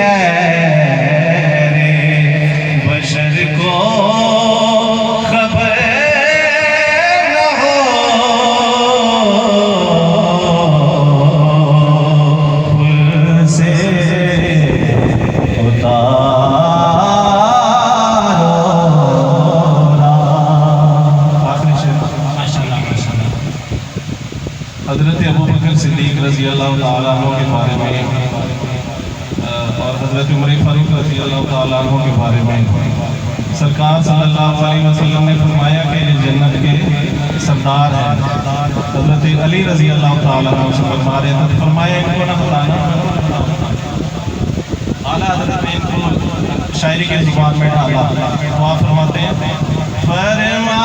खैर बशर को खबर न हो, फूल से हज़रत अबू बकर सिद्दीक़ रज़ी अल्लाह तआला अन्हु के बारे में और हज़रत उमर फारूक रज़ी अल्लाह तआला अन्हु के बारे में सरकार सल्लल्लाहु अलैहि वसल्लम ने फरमाया कि ये जन्नत के सरदार हैं। हज़रत अली रज़ी अल्लाह तआला अन्हु से फरमा रहे हैं, फरमाया इनको ना बताना। आला हज़रत ने इनको शायरी के ज़ुबान में डाला, तो आप फरमाते हैं फरमा